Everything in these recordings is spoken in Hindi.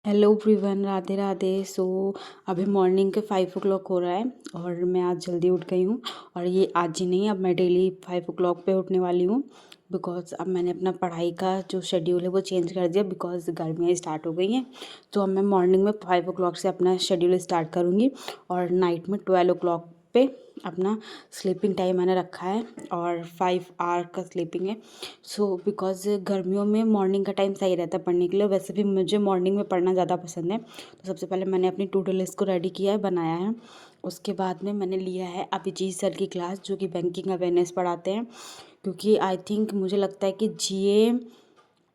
Hello everyone, Radhe Radhe. अभी मॉर्निंग के 5 o'clock हो रहा है और मैं आज जल्दी उठ गई हूँ। और ये आज ही नहीं, अब मैं डेली 5 o'clock पे उठने वाली हूँ। बिकॉज़ अब मैंने अपना पढ़ाई का जो शेड्यूल है वो चेंज कर दिया, बिकॉज़ गर्मियाँ स्टार्ट हो गई हैं। तो अब मैं मॉर्निंग में 5 o'clock से अपना शेड्यूल स्टार्ट करूँगी और नाइट में 12 o'clock पे अपना स्लीपिंग टाइम मैंने रखा है और 5 hour का स्लीपिंग है। बिकॉज़ गर्मियों में मॉर्निंग का टाइम सही रहता है पढ़ने के लिए। वैसे भी मुझे मॉर्निंग में पढ़ना ज़्यादा पसंद है। तो सबसे पहले मैंने अपनी टू डू लिस्ट को रेडी किया है, बनाया है। उसके बाद में मैंने लिया है अभिजीत सर की क्लास, जो कि बैंकिंग अवेयरनेस पढ़ाते हैं। क्योंकि आई थिंक मुझे लगता है कि जीए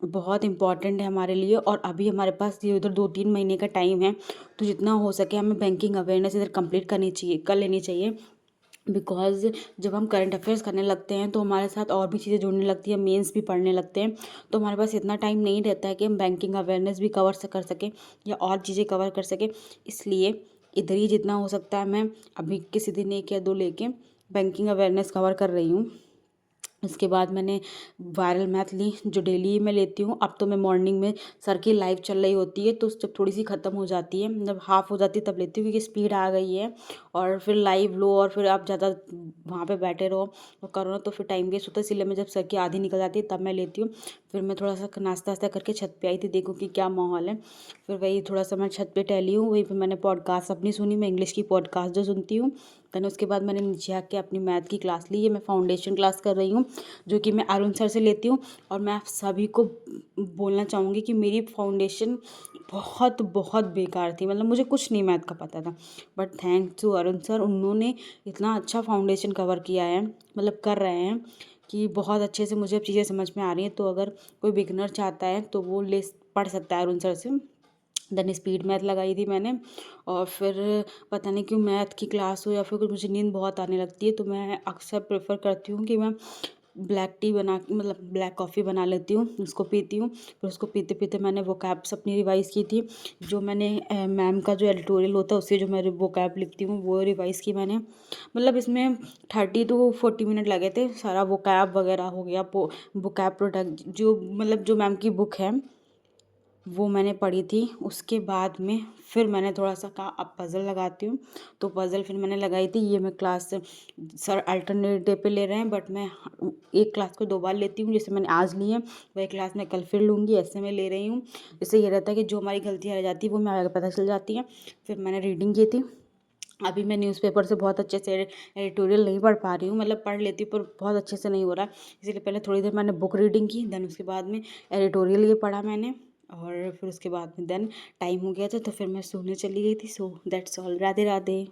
बहुत इम्पॉर्टेंट है हमारे लिए, और अभी हमारे पास ये उधर 2-3 महीने का टाइम है। तो जितना हो सके हमें बैंकिंग अवेयरनेस इधर कंप्लीट कर लेनी चाहिए। बिकॉज़ जब हम करंट अफेयर्स करने लगते हैं तो हमारे साथ और भी चीज़ें जुड़ने लगती हैं, मेंस भी पढ़ने लगते हैं। तो हमारे पास इतना टाइम नहीं रहता है कि हम बैंकिंग अवेयरनेस भी कर सकें या और चीज़ें कवर कर सकें। इसलिए इधर ही जितना हो सकता है मैं अभी किसी दिन 1 या 2 लेके बैंकिंग अवेयरनेस कवर कर रही हूँ। इसके बाद मैंने वायरल मैथ ली, जो डेली मैं लेती हूँ। अब तो मैं मॉर्निंग में सर की लाइव चल रही होती है, तो जब थोड़ी सी ख़त्म हो जाती है, जब हाफ़ हो जाती है तब लेती हूँ, क्योंकि स्पीड आ गई है। और फिर लाइव लो और फिर आप ज़्यादा वहाँ पे बैठे रहो और करो ना, तो फिर टाइम वेस्ट होता है। इसलिए मैं जब सर की आधी निकल जाती है तब मैं लेती हूँ। फिर मैं थोड़ा सा नाश्ता वास्ता करके छत पे आई थी, देखूँ कि क्या माहौल है। फिर वही थोड़ा सा मैं छत पे टहली हूँ, वहीं पे मैंने पॉडकास्ट अपनी सुनी। मैं इंग्लिश की पॉडकास्ट जो सुनती हूँ। देन उसके बाद मैंने नीचे आके अपनी मैथ की क्लास ली है। मैं फाउंडेशन क्लास कर रही हूँ, जो कि मैं अरुण सर से लेती हूँ। और मैं आप सभी को बोलना चाहूँगी कि मेरी फाउंडेशन बहुत बहुत बेकार थी, मतलब मुझे कुछ नहीं मैथ का पता था। But thanks to Arun sir, उन्होंने इतना अच्छा फाउंडेशन कवर किया है, मतलब कर रहे हैं कि बहुत अच्छे से मुझे अब चीज़ें समझ में आ रही हैं। तो अगर कोई बिगनर चाहता है तो वो पढ़ सकता है अरुण सर से। देन स्पीड मैथ लगाई थी मैंने। और फिर पता नहीं क्यों मैथ की क्लास हो या फिर कुछ, मुझे नींद बहुत आने लगती है, तो मैं अक्सर प्रेफर करती हूँ कि मैं ब्लैक टी बना, मतलब ब्लैक कॉफ़ी बना लेती हूँ, उसको पीती हूँ। फिर उसको पीते पीते मैंने वोकैब्स अपनी रिवाइज़ की थी। जो मैंने मैम का जो एडिटोरियल होता है उससे जो मैं वोकैब लिखती हूँ वो रिवाइज़ की मैंने। मतलब इसमें 30 to 40 मिनट लगे थे। सारा वोकैब वगैरह हो गया, वोकैब प्रोडक्ट जो, मतलब जो मैम की बुक है वो मैंने पढ़ी थी। उसके बाद में फिर मैंने थोड़ा सा कहा अब पज़ल लगाती हूँ, तो पज़ल फिर मैंने लगाई थी। ये मैं क्लास सर अल्टरनेट डे पे ले रहे हैं, बट मैं एक क्लास को 2 बार लेती हूँ। जैसे मैंने आज ली है वही क्लास मैं कल फिर लूँगी, ऐसे मैं ले रही हूँ। इससे ये रहता है कि जो हमारी गलतियाँ रह जाती है वो हमें आगे पता चल जाती हैं। फिर मैंने रीडिंग की थी। अभी मैं न्यूज़पेपर से बहुत अच्छे से एडिटोरियल नहीं पढ़ पा रही हूँ, मतलब पढ़ लेती हूँ पर बहुत अच्छे से नहीं हो रहा है। इसीलिए पहले थोड़ी देर मैंने बुक रीडिंग की, देन उसके बाद में एडिटोरियल ये पढ़ा मैंने। और फिर उसके बाद में देन टाइम हो गया था, तो फिर मैं सोने चली गई थी। So that's all. Radhe Radhe.